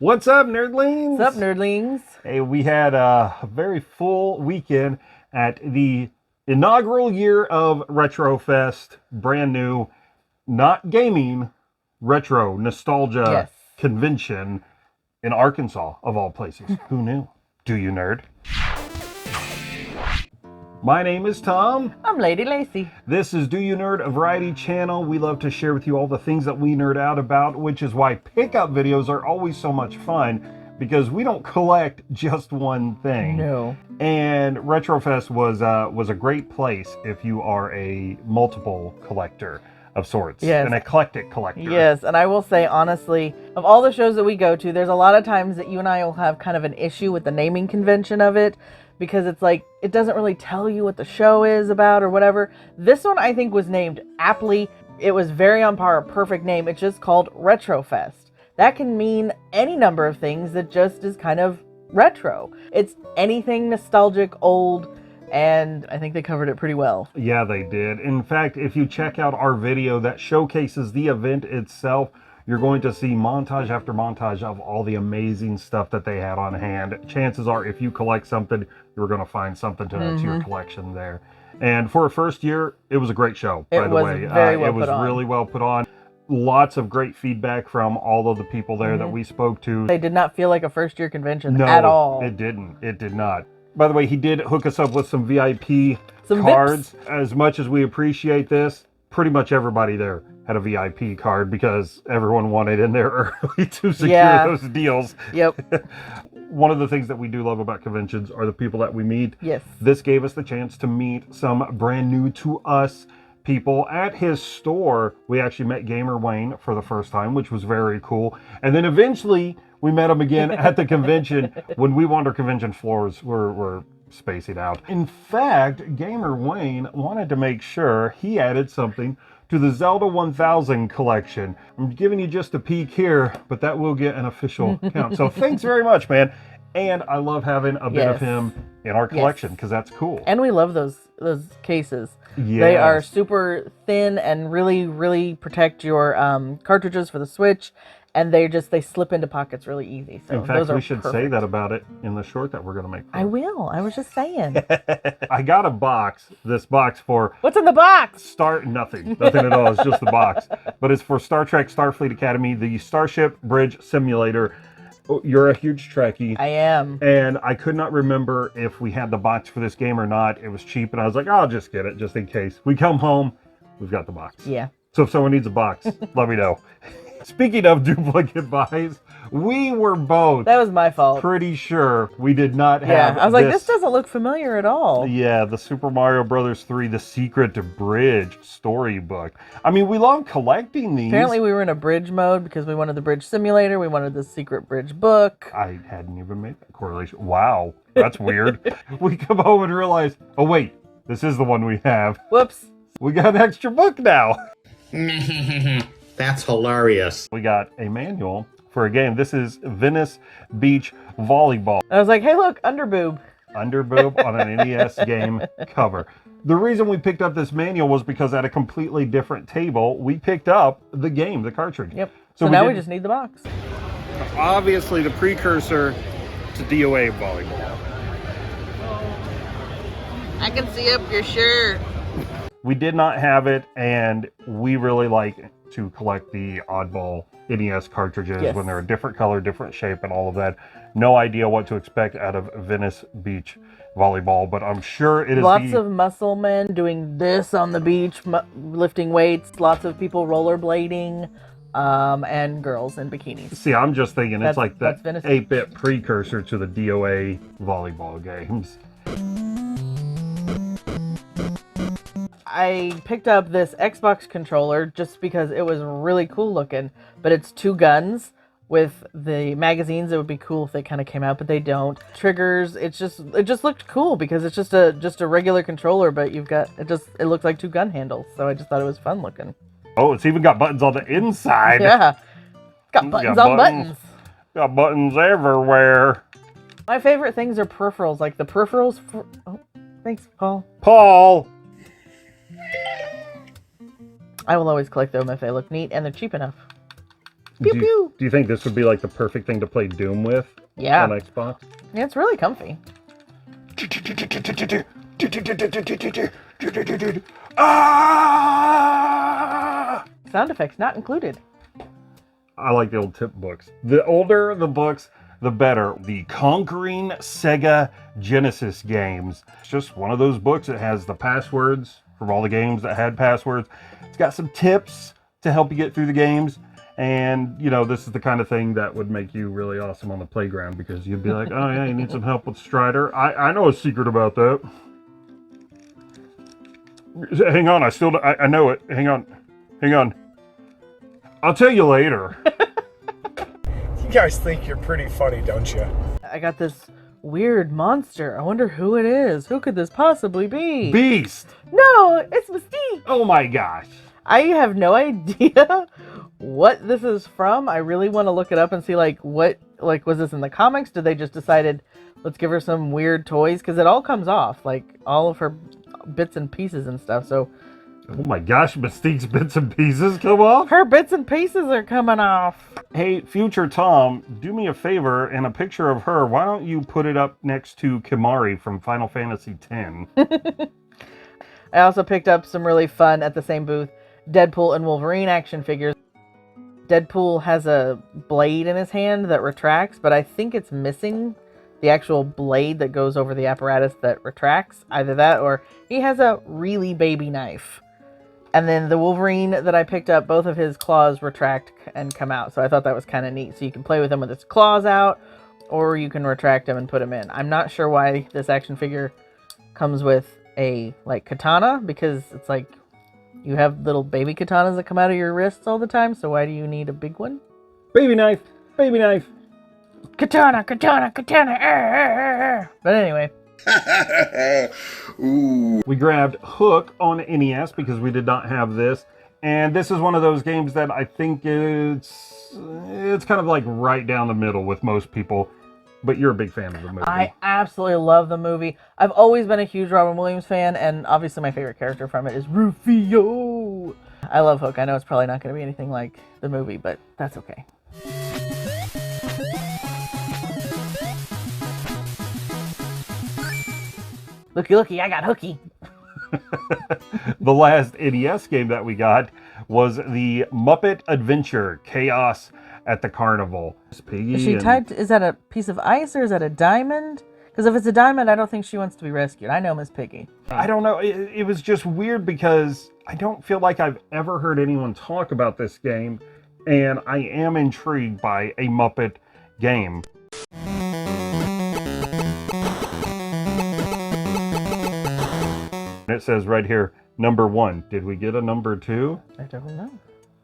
What's up, Nerdlings? What's up, Nerdlings? Hey, we had a very full weekend at the inaugural year of RetroFest, brand new, not gaming, retro nostalgia convention in Arkansas, of all places. Who knew? Do you, nerd? My name is Tom. I'm Lady Lacey. This is Do You Nerd, a variety channel. We love to share with you all the things that we nerd out about, which is why pickup videos are always so much fun, because we don't collect just one thing. No. And RetroFest was a great place if you are a multiple collector of sorts. Yes. An eclectic collector. Yes, and I will say, honestly, of all the shows that we go to, there's a lot of times that you and I will have kind of an issue with the naming convention of it, because it's like, it doesn't really tell you what the show is about or whatever. This one, I think, was named aptly. It was very on par, a perfect name. It's just called RetroFest. That can mean any number of things that just is kind of retro. It's anything nostalgic, old, and I think they covered it pretty well. Yeah, they did. In fact, if you check out our video that showcases the event itself, you're going to see montage after montage of all the amazing stuff that they had on hand. Chances are, if you collect something, you're going to find something to add to your collection there. And for a first year, it was a great show, by the way. It was really well put on. Lots of great feedback from all of the people there that we spoke to. They did not feel like a first-year convention at all. No, it didn't. It did not. By the way, he did hook us up with some VIP cards. VIPs. As much as we appreciate this, pretty much everybody there had a VIP card because everyone wanted in there early to secure those deals. Yep. One of the things that we do love about conventions are the people that we meet. Yes. This gave us the chance to meet some brand new to us people at his store. We actually met Gamer Wayne for the first time, which was very cool. And then eventually we met him again at the convention when we wander convention floors. We're spacing out. In fact, Gamer Wayne wanted to make sure he added something to the Zelda 1000 collection. I'm giving you just a peek here, but that will get an official count. So thanks very much, man. And I love having a bit of him in our collection because that's cool. And we love those cases. Yes. They are super thin and really, really protect your cartridges for the Switch. And they slip into pockets really easy. So in fact, we should say that about it in the short that we're going to make. I will. I was just saying. I got a box. This box for... What's in the box? Nothing at all. It's just the box. But it's for Star Trek Starfleet Academy, the Starship Bridge Simulator. You're a huge Trekkie. I am. And I could not remember if we had the box for this game or not. It was cheap, and I was like, I'll just get it just in case. We come home, we've got the box. Yeah. So if someone needs a box, let me know. Speaking of duplicate buys, we were both... That was my fault. ...pretty sure we did not have... Yeah, I was like, this doesn't look familiar at all. Yeah, the Super Mario Brothers 3, The Secret Bridge storybook. I mean, we love collecting these. Apparently we were in a bridge mode because we wanted the bridge simulator. We wanted the secret bridge book. I hadn't even made that correlation. Wow, that's weird. We come home and realize, oh wait, this is the one we have. Whoops. We got an extra book now. That's hilarious. We got a manual for a game. This is Venice Beach Volleyball. I was like, hey, look, underboob. Underboob on an NES game cover. The reason we picked up this manual was because at a completely different table, we picked up the game, the cartridge. Yep. So now we just need the box. Obviously the precursor to DOA volleyball. I can see up your shirt. We did not have it, and we really like to collect the oddball NES cartridges when they're a different color, different shape, and all of that. No idea what to expect out of Venice Beach Volleyball, but I'm sure it is lots of muscle men doing this on the beach, lifting weights, lots of people rollerblading, and girls in bikinis. See, I'm just thinking it's like that 8-bit precursor to the DOA volleyball games. I picked up this Xbox controller just because it was really cool looking, but it's 2 guns with the magazines. It would be cool if they kind of came out, but they don't. Triggers, it just looked cool because it's just a regular controller, but it looks like 2 gun handles. So I just thought it was fun looking. Oh, it's even got buttons on the inside. Yeah, got buttons on buttons. Got buttons everywhere. My favorite things are peripherals, like the peripherals for... Oh, thanks, Paul. Paul! I will always collect them if they look neat and they're cheap enough. Pew pew. Do you think this would be like the perfect thing to play Doom with? Yeah. On Xbox? Yeah, it's really comfy. Ah! Sound effects not included. I like the old tip books. The older the books, the better. The Conquering Sega Genesis games. It's just one of those books that has the passwords from all the games that had passwords. It's got some tips to help you get through the games. And, you know, this is the kind of thing that would make you really awesome on the playground because you'd be like, oh, yeah, you need some help with Strider. I know a secret about that. Hang on, I know it. Hang on. I'll tell you later. You guys think you're pretty funny, don't you? I got this weird monster. I wonder who it is. Who could this possibly be? Beast. No, it's Mystique. Oh my gosh. I have no idea what this is from. I really want to look it up and see was this in the comics? Did they just decided let's give her some weird toys? Because it all comes off, like all of her bits and pieces and stuff. So, oh my gosh, Mystique's bits and pieces come off? her bits and pieces are coming off. Hey, future Tom, do me a favor and a picture of her. Why don't you put it up next to Kimari from Final Fantasy X? I also picked up some really fun at the same booth Deadpool and Wolverine action figures. Deadpool has a blade in his hand that retracts, but I think it's missing the actual blade that goes over the apparatus that retracts. Either that or he has a really baby knife. And then the Wolverine that I picked up, both of his claws retract and come out. So I thought that was kind of neat. So you can play with him with his claws out, or you can retract him and put him in. I'm not sure why this action figure comes with a katana, because it's like you have little baby katanas that come out of your wrists all the time. So why do you need a big one? Baby knife. Katana. But anyway. Ooh. We grabbed Hook on NES because we did not have this. And this is one of those games that I think it's kind of like right down the middle with most people. But you're a big fan of the movie. I absolutely love the movie. I've always been a huge Robin Williams fan, and obviously my favorite character from it is Rufio. I love Hook. I know it's probably not going to be anything like the movie, but that's okay. Looky, I got Hooky. The last NES game that we got was the Muppet Adventure Chaos at the Carnival. Piggy Is she tied to, is that a piece of ice or is that a diamond? Because if it's a diamond, I don't think she wants to be rescued. I know Miss Piggy. I don't know. It was just weird because I don't feel like I've ever heard anyone talk about this game, and I am intrigued by a Muppet game. It says right here, number 1. Did we get a number 2? I don't know.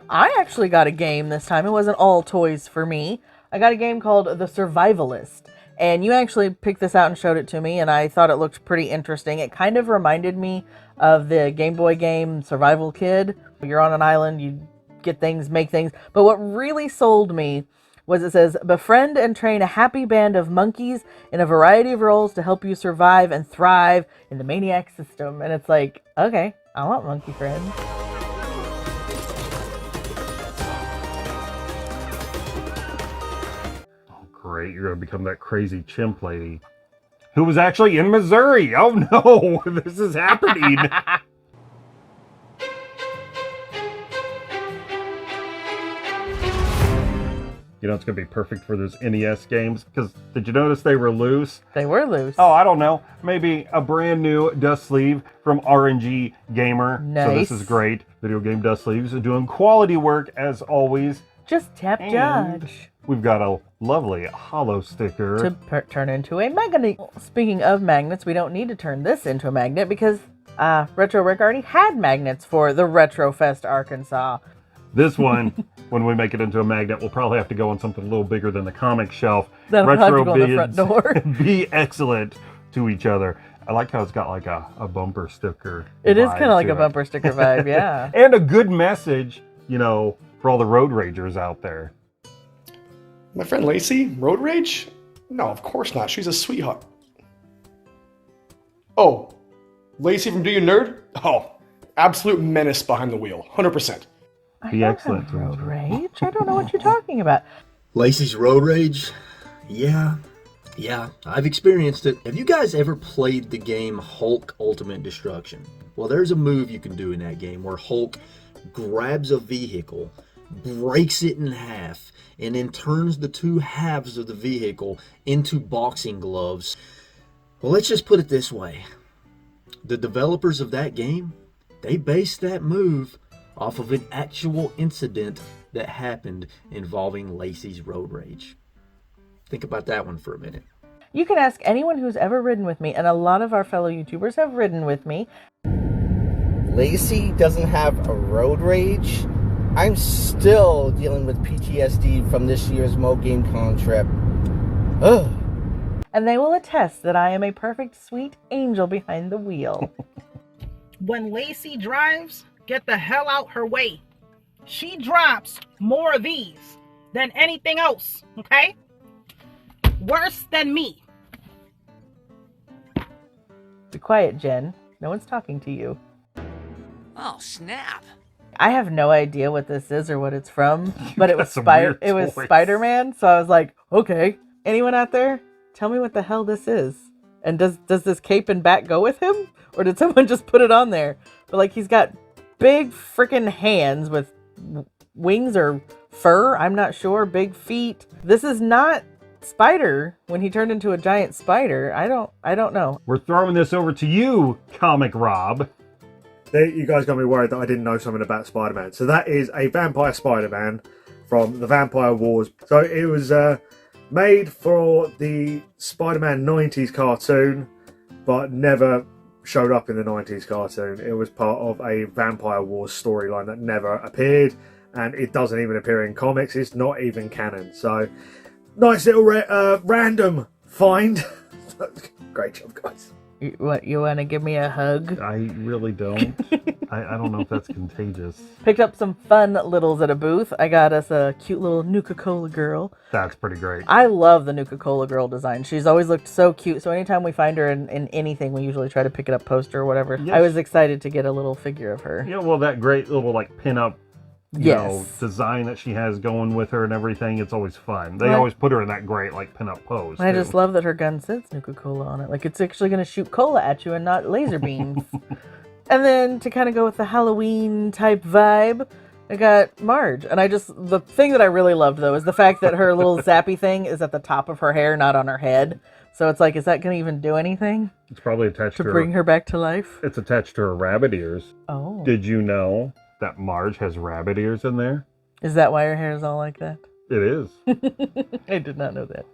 I actually got a game this time. It wasn't all toys for me. I got a game called The Survivalist. And you actually picked this out and showed it to me, and I thought it looked pretty interesting. It kind of reminded me of the Game Boy game Survival Kid. You're on an island, you get things, make things. But what really sold me was it says, befriend and train a happy band of monkeys in a variety of roles to help you survive and thrive in the Maniac system. And it's like, okay, I want monkey friends. Great, you're going to become that crazy chimp lady who was actually in Missouri. Oh no, this is happening. You know, it's going to be perfect for those NES games because did you notice they were loose? They were loose. Oh, I don't know. Maybe a brand new dust sleeve from RNG Gamer. Nice. So this is great. Video game dust sleeves are doing quality work as always. Just tap And judge. we've got a lovely hollow sticker. To turn into a magnet. Speaking of magnets, we don't need to turn this into a magnet because Retro Rick already had magnets for the RetroFest Arkansas. This one, when we make it into a magnet, we'll probably have to go on something a little bigger than the comic shelf. That'll have to go on the front bids door. be excellent to each other. I like how it's got like a bumper sticker. It is vibe kind of like to a it. bumper sticker vibe, yeah. And a good message, you know, for all the road ragers out there. My friend Lacey, road rage? No, of course not. She's a sweetheart. Oh, Lacey from Do You Nerd? Oh, absolute menace behind the wheel, 100%. be I excellent. don't have road rage. I don't know what you're talking about. Lacey's road rage? Yeah, I've experienced it. Have you guys ever played the game Hulk Ultimate Destruction? Well, there's a move you can do in that game where Hulk grabs a vehicle, breaks it in half, and then turns the two halves of the vehicle into boxing gloves. Well, let's just put it this way. The developers of that game, they based that move off of an actual incident that happened involving Lacey's road rage. Think about that one for a minute. You can ask anyone who's ever ridden with me, and a lot of our fellow YouTubers have ridden with me. Lacey doesn't have a road rage. I'm still dealing with PTSD from this year's Mo GameCon trip. Ugh. And they will attest that I am a perfect sweet angel behind the wheel. When Lacey drives, get the hell out her way. She drops more of these than anything else, okay? Worse than me. Be quiet, Jen. No one's talking to you. Oh, snap. I have no idea what this is or what it's from, but it was That's a weird choice. Spider-Man, so I was like, okay. Anyone out there? Tell me what the hell this is. And does this cape and bat go with him? Or did someone just put it on there? But like he's got big freaking hands with wings or fur, I'm not sure, big feet. This is not Spider when he turned into a giant spider. I don't know. We're throwing this over to you, Comic Rob. You guys got me worried that I didn't know something about Spider-Man. So that is a vampire Spider-Man from the Vampire Wars. So it was made for the Spider-Man 90s cartoon, but never showed up in the 90s cartoon. It was part of a Vampire Wars storyline that never appeared, and it doesn't even appear in comics. It's not even canon. So nice little random find. Great job, guys. You want to give me a hug? I really don't. I don't know if that's contagious. Picked up some fun littles at a booth. I got us a cute little Nuka-Cola girl. That's pretty great. I love the Nuka-Cola girl design. She's always looked so cute. So anytime we find her in anything, we usually try to pick it up poster or whatever. Yes. I was excited to get a little figure of her. Yeah, well, that great little like pin-up Yes. design that she has going with her and everything, it's always fun. They Right. always put her in that great like pin-up pose. And I too. just love that her gun says Nuka-Cola on it. Like it's actually going to shoot cola at you and not laser beams. And then to kind of go with the Halloween type vibe, I got Marge. And the thing that I really loved though is the fact that her little zappy thing is at the top of her hair, not on her head. So it's like, is that going to even do anything It's probably attached to to bring her back to life? It's attached to her rabbit ears. Oh. Did you know that Marge has rabbit ears in there? Is that why her hair is all like that? It is. I did not know that.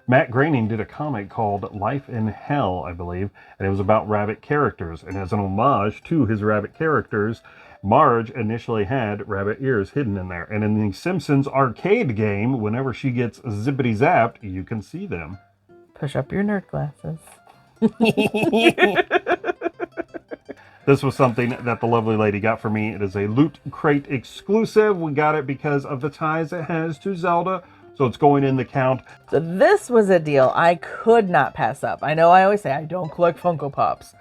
Matt Groening did a comic called Life in Hell, I believe, and it was about rabbit characters. And as an homage to his rabbit characters, Marge initially had rabbit ears hidden in there. And in the Simpsons arcade game, whenever she gets zippity zapped, you can see them. Push up your nerd glasses. This was something that the lovely lady got for me. It is a Loot Crate exclusive. We got it because of the ties it has to Zelda, so it's going in the count. So this was a deal I could not pass up. I know I always say I don't collect Funko Pops,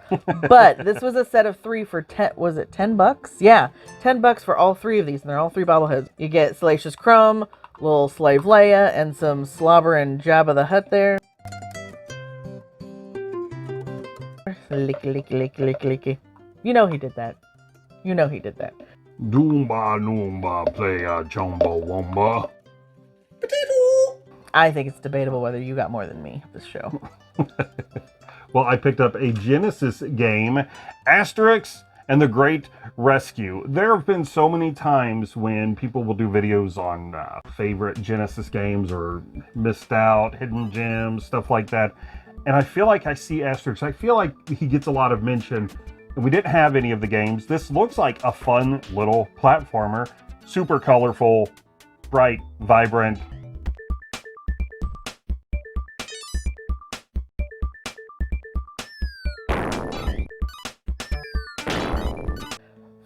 but this was a set of 3 for 10. Was it $10? Yeah, $10 for all 3 of these, and they're all 3 bobbleheads. You get Salacious Crumb, little Slave Leia, and some Slobber and Jabba the Hutt there. Licky, licky, licky, licky, licky. You know he did that. You know he did that. Doomba Noomba play a Jumbo Wumba. I think it's debatable whether you got more than me this show. Well, I picked up a Genesis game, Asterix and the Great Rescue. There have been so many times when people will do videos on favorite Genesis games or missed out, hidden gems, stuff like that. And I feel like I see Asterix. I feel like he gets a lot of mention. We didn't have any of the games. This looks like a fun little platformer. Super colorful, bright, vibrant.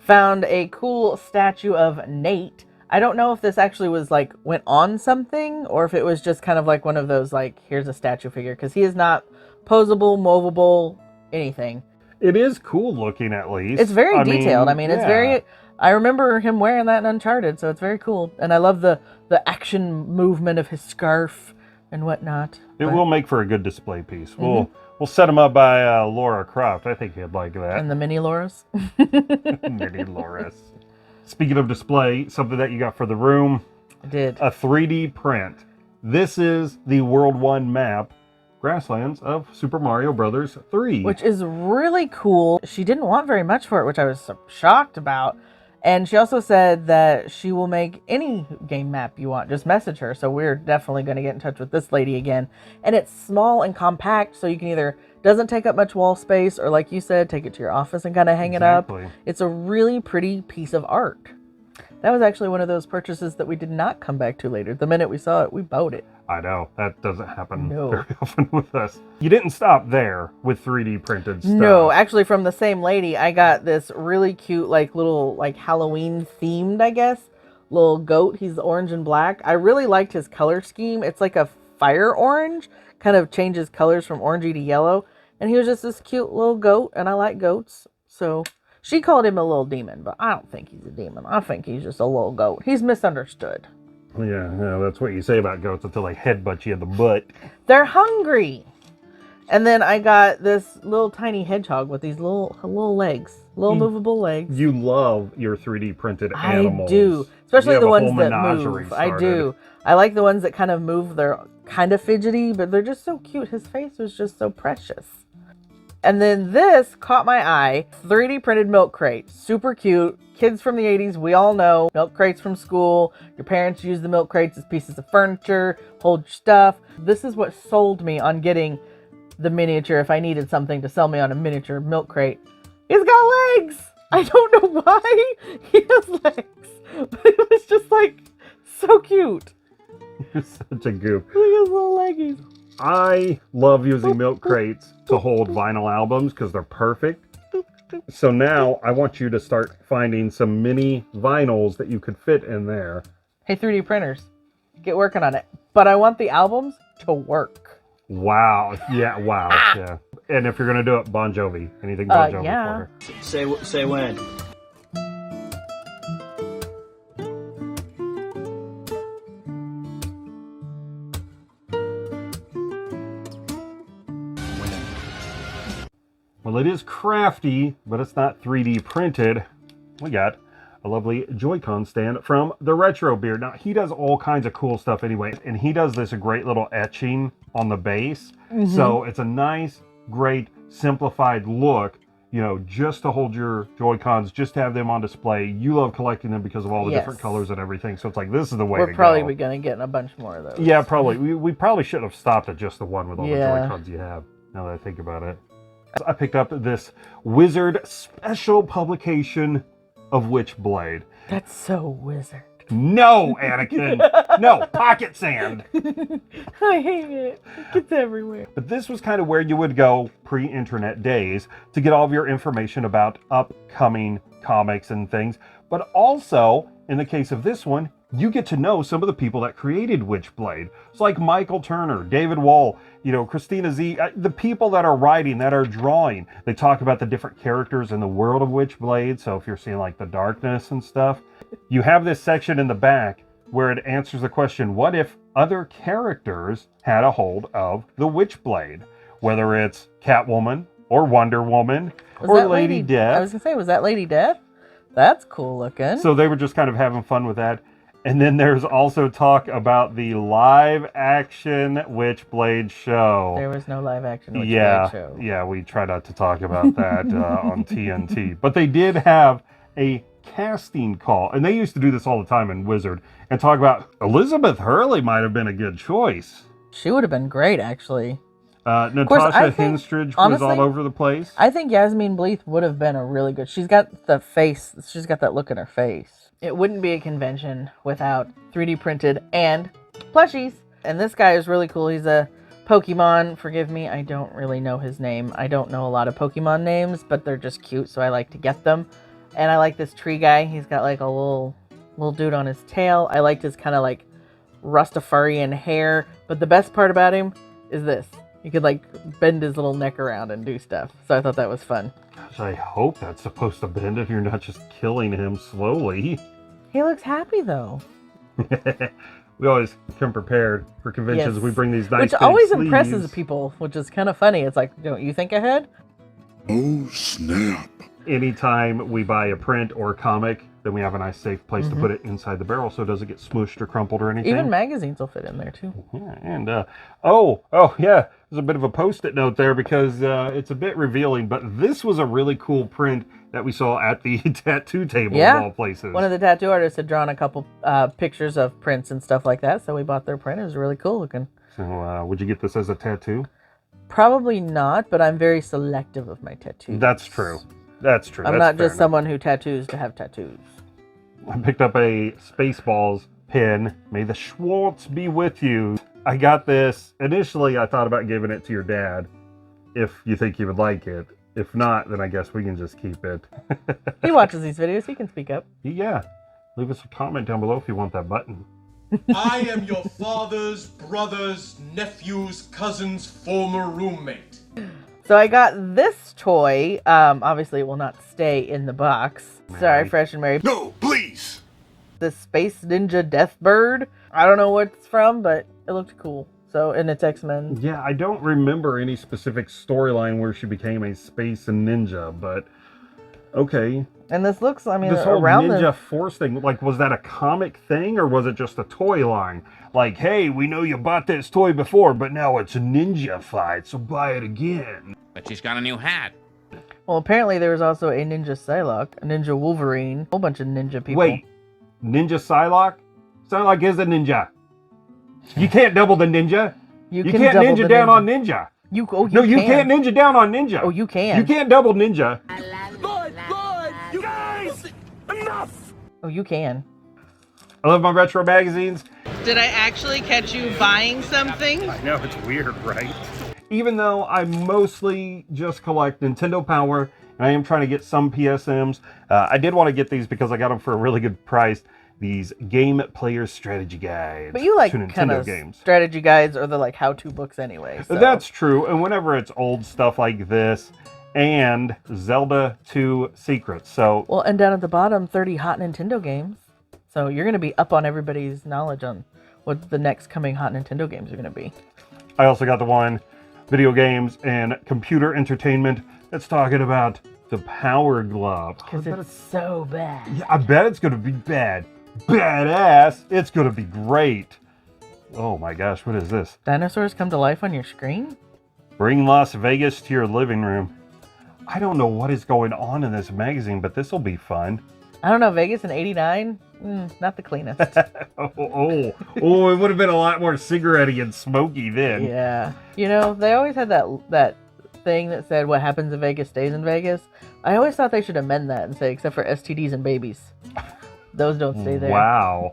Found a cool statue of Nate. I don't know if this actually was like went on something or if it was just kind of like one of those like, here's a statue figure, because he is not posable, movable, anything. It is cool looking, at least. It's very detailed. I mean, it's yeah. very, I remember him wearing that in Uncharted, so it's very cool. And I love the action movement of his scarf and whatnot. It will make for a good display piece. We'll set him up by Laura Croft. I think he'd like that. And the mini Loras. Mini Loras. Speaking of display, something that you got for the room. I did. A 3D print. This is the World 1 map, Grasslands of Super Mario Brothers 3. Which is really cool. She didn't want very much for it, which I was so shocked about. And she also said that she will make any game map you want. Just message her. So we're definitely going to get in touch with this lady again. And it's small and compact, so you can either doesn't take up much wall space, or like you said, take it to your office and kind of hang it up. It's a really pretty piece of art. That was actually one of those purchases that we did not come back to later. The minute we saw it, we bought it. I know. That doesn't happen very often with us. You didn't stop there with 3D printed stuff. No, actually from the same lady, I got this really cute, like, little, like, Halloween themed, I guess, little goat. He's orange and black. I really liked his color scheme. It's like a fire orange, kind of changes colors from orangey to yellow. And he was just this cute little goat, and I like goats, so... She called him a little demon, but I don't think he's a demon. I think he's just a little goat. He's misunderstood. Yeah, that's what you say about goats until they headbutt you in the butt. They're hungry. And then I got this little tiny hedgehog with these little legs, little movable legs. You love your 3D printed animals. I do, especially the ones that move. Started. I do. I like the ones that kind of move. They're kind of fidgety, but they're just so cute. His face was just so precious. And then this caught my eye. 3D printed milk crate. Super cute. Kids from the 80s, we all know. Milk crates from school. Your parents use the milk crates as pieces of furniture. Hold your stuff. This is what sold me on getting the miniature if I needed something to sell me on a miniature milk crate. He's got legs! I don't know why he has legs. But it was just like so cute. You're such a goof. Look at his little leggies. I love using milk crates to hold vinyl albums because they're perfect. So now I want you to start finding some mini vinyls that you could fit in there. Hey, 3D printers, get working on it. But I want the albums to work. Wow. Yeah, wow. Yeah. And if you're going to do it, Bon Jovi. Anything Bon Jovi yeah. for her. Say when. Well, it is crafty, but it's not 3D printed. We got a lovely Joy-Con stand from the Retro Beard. Now, he does all kinds of cool stuff anyway, and he does this great little etching on the base. So it's a nice, great, simplified look, you know, just to hold your Joy-Cons, just to have them on display. You love collecting them because of all the different colors and everything. So it's like, this is the way to go. We're probably going to get a bunch more of those. Yeah, probably. We probably should have stopped at just the one with all the Yeah. Joy-Cons you have, now that I think about it. I picked up this Wizard special publication of Witchblade. That's so Wizard. No, Anakin. No, pocket sand. I hate it. It gets everywhere. But this was kind of where you would go pre-internet days to get all of your information about upcoming comics and things. But also, in the case of this one, you get to know some of the people that created Witchblade. It's like Michael Turner, David Wall, you know, Christina Z, the people that are writing, that are drawing. They talk about the different characters in the world of Witchblade. So if you're seeing like the darkness and stuff, you have this section in the back where it answers the question, what if other characters had a hold of the Witchblade? Whether it's Catwoman or Wonder Woman or Lady Death. I was going to say, was that Lady Death? That's cool looking. So they were just kind of having fun with that. And then there's also talk about the live-action Witchblade show. There was no live-action Witchblade show. Yeah, we try not to talk about that on TNT. But they did have a casting call. And they used to do this all the time in Wizard. And talk about Elizabeth Hurley might have been a good choice. She would have been great, actually. Natasha Henstridge was all over the place. I think Yasmine Bleeth would have been a really good... She's got the face. She's got that look in her face. It wouldn't be a convention without 3D printed and plushies. And this guy is really cool. He's a Pokemon. Forgive me, I don't really know his name. I don't know a lot of Pokemon names, but they're just cute, so I like to get them. And I like this tree guy. He's got like a little dude on his tail. I liked his kind of like Rastafarian hair. But the best part about him is this. You could like bend his little neck around and do stuff. So I thought that was fun. Gosh, I hope that's supposed to bend if you're not just killing him slowly. He looks happy though. We always come prepared for conventions. Yes. We bring these nice Which big always sleeves. impresses people, which is kind of funny. It's like, don't you think ahead? Oh, snap. Anytime we buy a print or a comic, then we have a nice safe place to put it inside the barrel so it doesn't get smushed or crumpled or anything. Even magazines will fit in there too. Yeah, and yeah, there's a bit of a post-it note there because it's a bit revealing, but this was a really cool print that we saw at the tattoo table of all places. One of the tattoo artists had drawn a couple pictures of prints and stuff like that, so we bought their print. It was really cool looking. So would you get this as a tattoo? Probably not, but I'm very selective of my tattoos. That's true. That's true. I'm That's not fair just someone who tattoos to have tattoos. I picked up a Spaceballs pin. May the Schwartz be with you. I got this. Initially, I thought about giving it to your dad if you think he would like it. If not, then I guess we can just keep it. He watches these videos. He can speak up. Yeah. Leave us a comment down below if you want that button. I am your father's brother's nephew's cousin's former roommate. So I got this toy. Obviously, it will not stay in the box. Sorry, Fresh and Mary. No, please. This Space Ninja Death Bird. I don't know what it's from, but it looked cool. So, and it's X-Men. Yeah, I don't remember any specific storyline where she became a space ninja, but okay. And this looks, I mean, This whole around Ninja Force thing, like, was that a comic thing or was it just a toy line? Like, hey, we know you bought this toy before, but now it's a ninja fight, so buy it again. But she's got a new hat. Well, apparently there was also a Ninja Psylocke, a Ninja Wolverine, a whole bunch of ninja people. Wait, Ninja Psylocke? Psylocke is a ninja. You can't double the ninja. You can't double ninja the down ninja. on ninja. You can't ninja down on ninja. Oh, you can. You can't double ninja. Lord, you guys, enough. Oh, you can. I love my retro magazines. Did I actually catch you buying something? I know, it's weird, right? Even though I mostly just collect Nintendo Power, and I am trying to get some PSMs, I did want to get these because I got them for a really good price. These game player strategy guides. But you like to kind Nintendo of games. strategy guides or the like how-to books anyway. So. That's true, and whenever it's old stuff like this, and Zelda 2 Secrets, so... Well, and down at the bottom, 30 hot Nintendo games. So you're going to be up on everybody's knowledge on what the next coming hot Nintendo games are going to be. I also got the one, video games and computer entertainment, that's talking about the Power Glove. Because it's so bad. Yeah, I bet it's going to be bad. Badass. It's going to be great. Oh my gosh, what is this? Dinosaurs come to life on your screen? Bring Las Vegas to your living room. I don't know what is going on in this magazine, but this will be fun. I don't know, Vegas in 89? Not the cleanest. it would have been a lot more cigarette-y and smoky then. Yeah. You know, they always had that thing that said what happens in Vegas stays in Vegas. I always thought they should amend that and say, except for STDs and babies. Those don't stay there. Wow.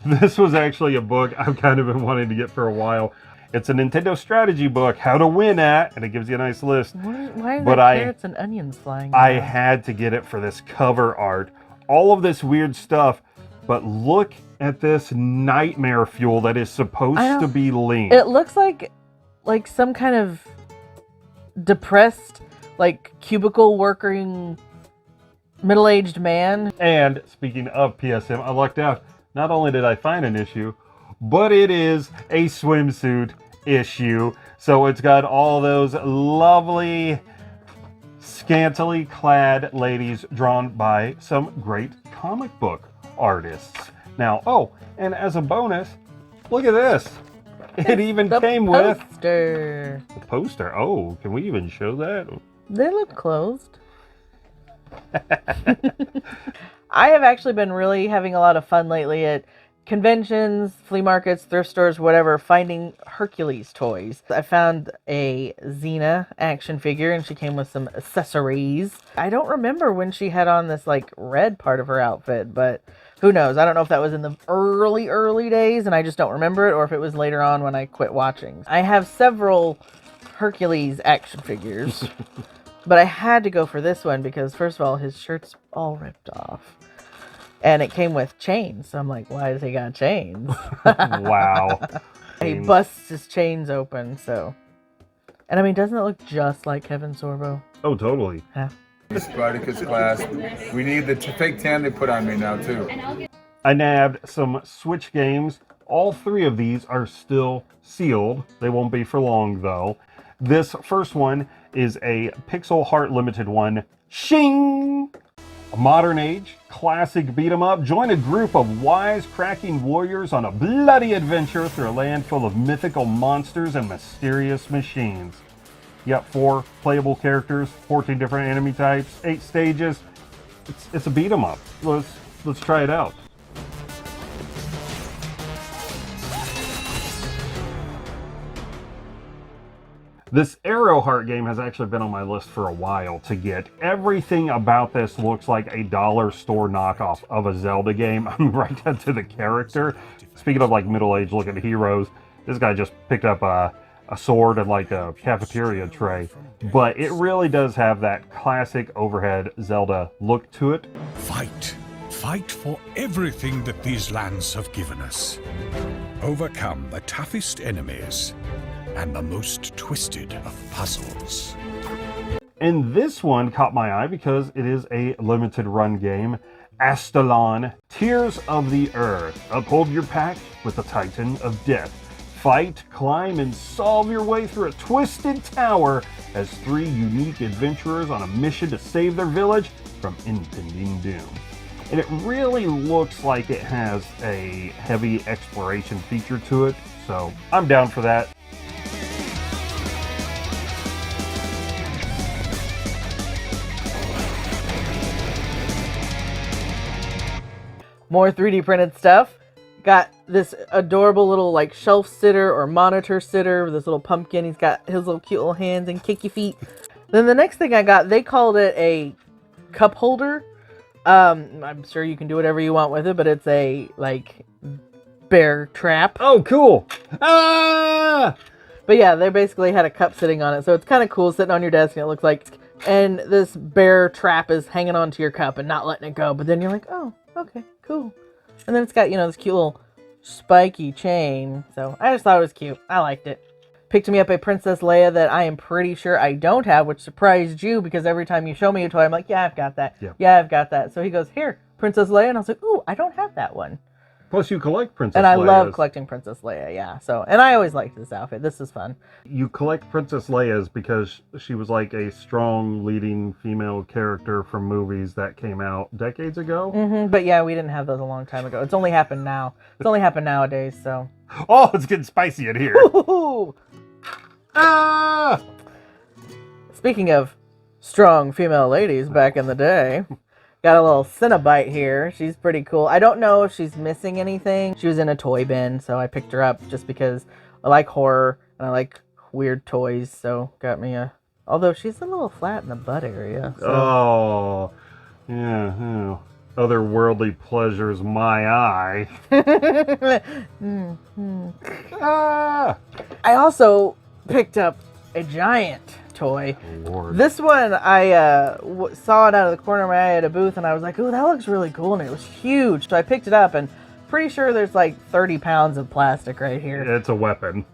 This was actually a book I've kind of been wanting to get for a while. It's a Nintendo strategy book, How to Win At, and it gives you a nice list. Why are there carrots and onions flying I around? had to get it for this cover art. All of this weird stuff, but look at this nightmare fuel that is supposed to be Link. It looks like some kind of depressed, like cubicle working middle-aged man. And speaking of PSM, I lucked out. Not only did I find an issue, but it is a swimsuit issue. So it's got all those lovely, scantily clad ladies drawn by some great comic book artists. Now, oh, and as a bonus, look at this. It even came with the poster. Oh, can we even show that? They look closed. I have actually been really having a lot of fun lately at conventions, flea markets, thrift stores, whatever, finding Hercules toys. I found a Xena action figure and she came with some accessories. I don't remember when she had on this like red part of her outfit, but who knows? I don't know if that was in the early days and I just don't remember it, or if it was later on when I quit watching. I have several Hercules action figures. But I had to go for this one because, first of all, his shirt's all ripped off. And it came with chains. So I'm like, why does he got chains? Wow. He busts his chains open, so. And I mean, doesn't it look just like Kevin Sorbo? Oh, totally. Yeah. Spartacus class. We need the fake tan they put on me now, too. I nabbed some Switch games. All 3 of these are still sealed. They won't be for long, though. This first one is a Pixel Heart Limited one. Shing! A modern age, classic beat-em-up. Join a group of wise-cracking warriors on a bloody adventure through a land full of mythical monsters and mysterious machines. You got 4 playable characters, 14 different enemy types, 8 stages. It's a beat-em-up. Let's try it out. This Arrow Heart game has actually been on my list for a while to get. Everything about this looks like a dollar store knockoff of a Zelda game. I'm right down to the character. Speaking of like middle-aged looking heroes, this guy just picked up a sword and like a cafeteria tray. But it really does have that classic overhead Zelda look to it. Fight. Fight for everything that these lands have given us. Overcome the toughest enemies and the most twisted of puzzles. And this one caught my eye because it is a limited run game. Astalon, Tears of the Earth. Uphold your pact with the Titan of Death. Fight, climb, and solve your way through a twisted tower as 3 unique adventurers on a mission to save their village from impending doom. And it really looks like it has a heavy exploration feature to it, so I'm down for that. More 3D printed stuff. Got this adorable little like shelf sitter or monitor sitter with this little pumpkin. He's got his little cute little hands and kicky feet. Then the next thing I got, they called it a cup holder. I'm sure you can do whatever you want with it, but it's a like bear trap. Oh, cool. Ah! But yeah, they basically had a cup sitting on it. So it's kind of cool sitting on your desk and it looks like, and this bear trap is hanging onto your cup and not letting it go. But then you're like, oh, okay, cool. And then it's got, this cute little spiky chain. So I just thought it was cute. I liked it. Picked me up a Princess Leia that I am pretty sure I don't have, which surprised you because every time you show me a toy, I'm like, yeah, I've got that. Yeah, I've got that. So he goes, here, Princess Leia. And I was like, ooh, I don't have that one. Plus, you collect Princess Leia's. And I love collecting Princess Leia, yeah. So, and I always liked this outfit. This is fun. You collect Princess Leia's because she was like a strong leading female character from movies that came out decades ago. Mm-hmm. But yeah, we didn't have those a long time ago. It's only happened now. It's only happened nowadays, so. Oh, it's getting spicy in here. Woo-hoo-hoo. Ah! Speaking of strong female ladies back in the day. Got a little Cinnabite here. She's pretty cool. I don't know if she's missing anything. She was in a toy bin, so I picked her up just because I like horror and I like weird toys. So got me a... Although she's a little flat in the butt area. So. Oh, yeah. Otherworldly pleasures my eye. Ah! I also picked up a giant toy. Lord. This one I saw it out of the corner of my eye at a booth and I was like, oh, that looks really cool, and it was huge. So I picked it up and pretty sure there's like 30 pounds of plastic right here. It's a weapon.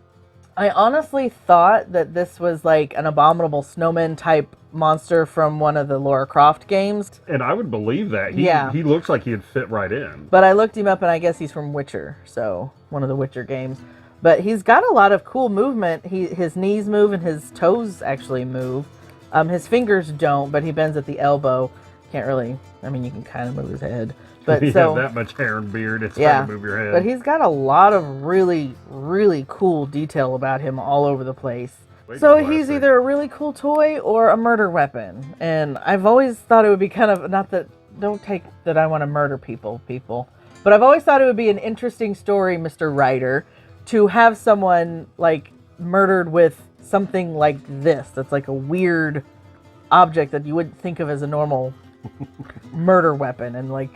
I honestly thought that this was like an abominable snowman type monster from one of the Lara Croft games. And I would believe that. He looks like he'd fit right in. But I looked him up and I guess he's from Witcher, so one of the Witcher games. But he's got a lot of cool movement. His knees move and his toes actually move. His fingers don't, but he bends at the elbow. Can't really, I mean, you can kind of move his head. But you so, have that much hair and beard, it's hard to move your head. But he's got a lot of really, really cool detail about him all over the place. So he's either a really cool toy or a murder weapon. And I've always thought it would be kind of, not that, don't take that I want to murder people. But I've always thought it would be an interesting story, Mr. Writer, to have someone like murdered with something like this. That's like a weird object that you wouldn't think of as a normal murder weapon. And like,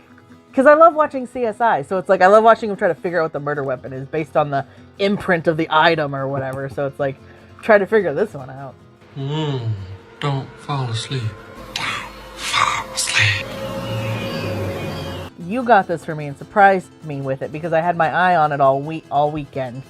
because I love watching CSI. So it's like, I love watching them try to figure out what the murder weapon is based on the imprint of the item or whatever. So it's like, try to figure this one out. Don't fall asleep. Don't fall asleep. You got this for me and surprised me with it because I had my eye on it all weekend.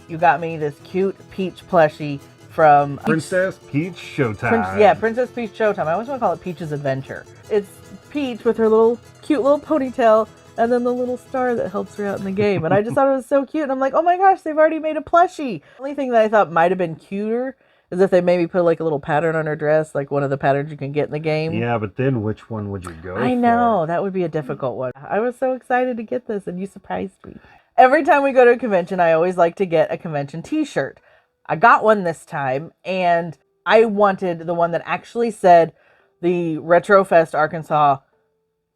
you got me this cute Peach plushie from Princess Peach Showtime. Yeah, Princess Peach Showtime. I always want to call it Peach's Adventure. It's Peach with her little cute little ponytail and then the little star that helps her out in the game. And I just thought it was so cute. And I'm like, oh my gosh, they've already made a plushie. The only thing that I thought might have been cuter is if they maybe put like a little pattern on her dress, like one of the patterns you can get in the game. Yeah, but then which one would you go for? I know, that would be a difficult one. I was so excited to get this and you surprised me. Every time we go to a convention, I always like to get a convention t-shirt. I got one this time, and I wanted the one that actually said the RetroFest Arkansas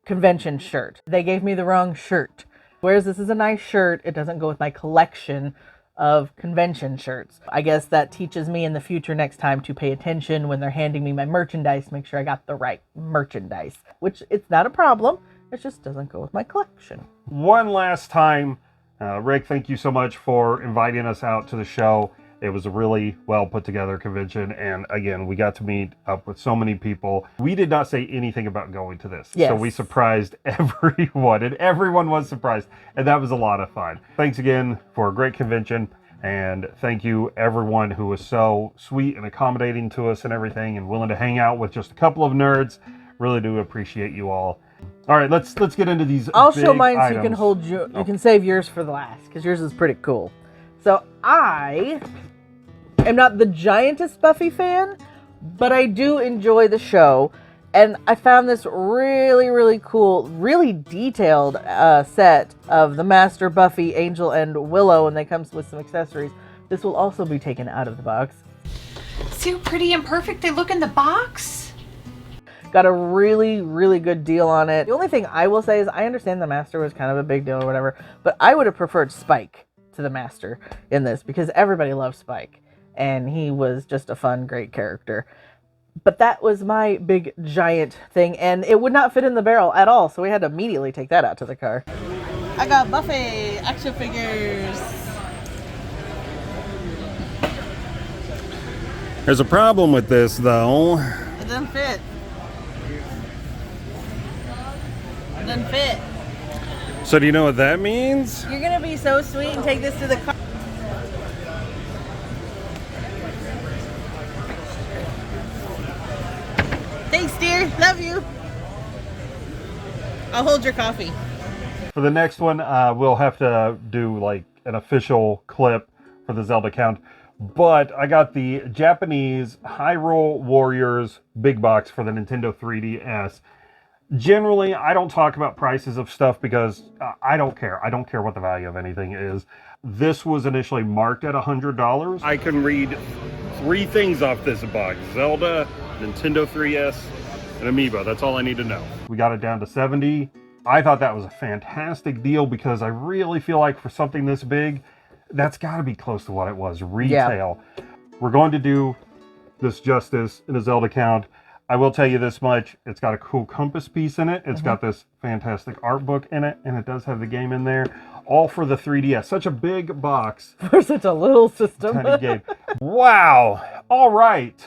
convention shirt. They gave me the wrong shirt. Whereas this is a nice shirt, it doesn't go with my collection of convention shirts. I guess that teaches me in the future next time to pay attention when they're handing me my merchandise, make sure I got the right merchandise, which it's not a problem. It just doesn't go with my collection. One last time, Rick, thank you so much for inviting us out to the show. It was a really well put together convention, and again, we got to meet up with so many people. We did not say anything about going to this, yes. So we surprised everyone, and everyone was surprised, and that was a lot of fun. Thanks again for a great convention, and thank you everyone who was so sweet and accommodating to us and everything, and willing to hang out with just a couple of nerds. Really do appreciate you all. All right, let's get into these. I'll big show mine items. so you can hold you can save yours for the last, because yours is pretty cool. So I am not the giantest Buffy fan, but I do enjoy the show. And I found this really, really cool, really detailed set of the Master, Buffy, Angel, and Willow, and they come with some accessories. This will also be taken out of the box. See how pretty and perfect they look in the box? Got a really, really good deal on it. The only thing I will say is I understand the Master was kind of a big deal or whatever, but I would have preferred Spike to the Master in this because everybody loves Spike and he was just a fun, great character. But that was my big giant thing and it would not fit in the barrel at all, so we had to immediately take that out to the car. I got Buffy action figures. There's a problem with this though. It doesn't fit. It doesn't fit. So do you know what that means? You're gonna be so sweet and take this to the car. Thanks, dear. Love you. I'll hold your coffee. For the next one, we'll have to do like an official clip for the Zelda count. But I got the Japanese Hyrule Warriors big box for the Nintendo 3DS. Generally, I don't talk about prices of stuff because I don't care. I don't care what the value of anything is. This was initially marked at $100. I can read 3 things off this box. Zelda, Nintendo 3DS, and Amiibo. That's all I need to know. We got it down to $70. I thought that was a fantastic deal because I really feel like for something this big, that's got to be close to what it was retail. Yeah. We're going to do this justice in a Zelda count. I will tell you this much, it's got a cool compass piece in it. It's got this fantastic art book in it, and it does have the game in there. All for the 3DS. Such a big box. For such a little system. Tiny game. Wow. All right.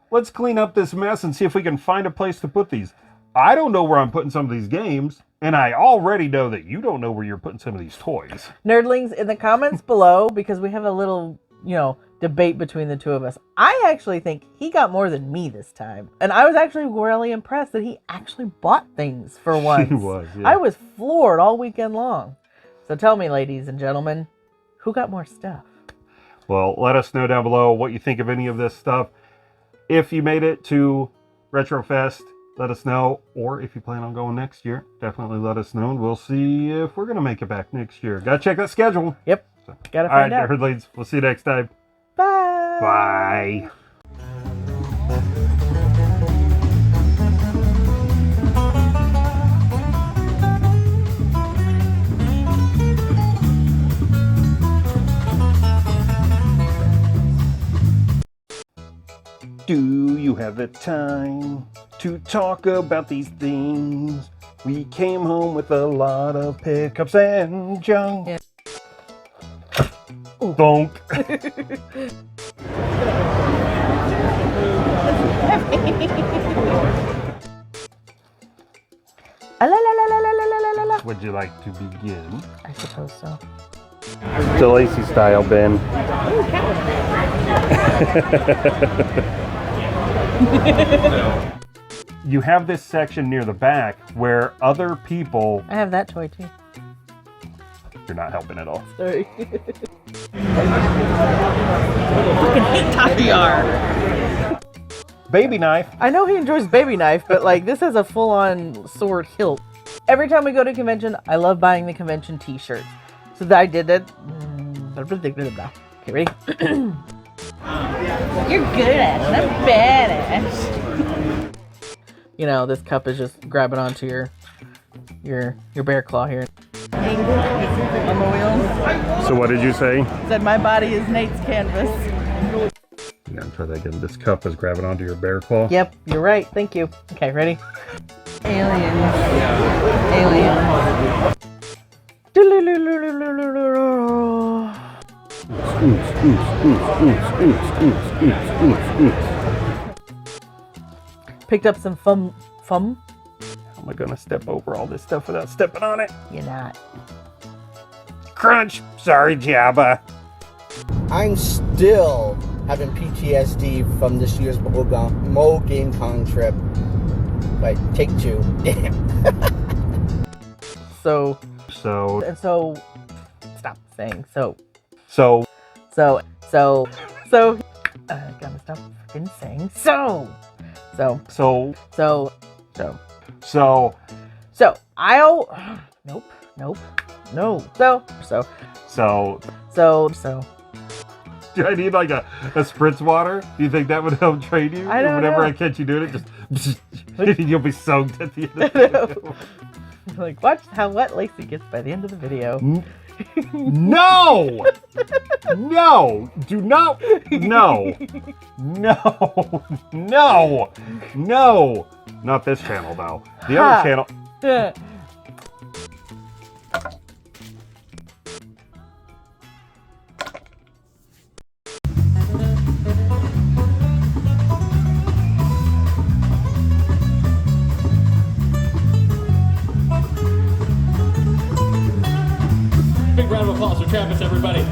Let's clean up this mess and see if we can find a place to put these. I don't know where I'm putting some of these games, and I already know that you don't know where you're putting some of these toys. Nerdlings, in the comments below, because we have a little, debate between the two of us. I actually think he got more than me this time. And I was actually really impressed that he actually bought things for once. He was, yeah. I was floored all weekend long. So tell me, ladies and gentlemen, who got more stuff? Well, let us know down below what you think of any of this stuff. If you made it to RetroFest, let us know. Or if you plan on going next year, definitely let us know. And we'll see if we're going to make it back next year. Got to check that schedule. Yep. Got to find out. All right, Nerdlings. We'll see you next time. Bye. Bye. Do you have the time to talk about these things? We came home with a lot of pickups and junk. Yeah. Bonk. Would you like to begin? I suppose so. The Lacey style, Ben. You have this section near the back where other people... I have that toy too. You're not helping at all. Sorry. Fucking hate Taffy R. Baby knife. I know he enjoys baby knife, but like this has a full-on sword hilt. Every time we go to a convention, I love buying the convention t-shirts. So I did it. Okay, ready? You're good at it. I'm bad at it. You know, this cup is just grabbing onto your bear claw here. On the wheels. So what did you say? Said my body is Nate's canvas. Yeah, try that again. This cup is grabbing onto your bear claw. Yep, you're right. Thank you. Okay, ready? Aliens. Picked up some fum. How am I gonna step over all this stuff without stepping on it? You're not. Crunch! Sorry, Jabba. I'm still having PTSD from this year's Mo Game Con trip. Like, Take-Two. So. So. Stop saying so. So. I gotta stop freaking saying so. I'll. Nope. No. So. Do I need like a spritz water? Do you think that would help train you? I don't Whenever know. I catch you doing it, just you'll be soaked at the end of the video. Like, watch how wet Lacey gets by the end of the video. No! No! Do not! No! No! Not this channel, though. The other channel. Big round of applause for Travis, everybody.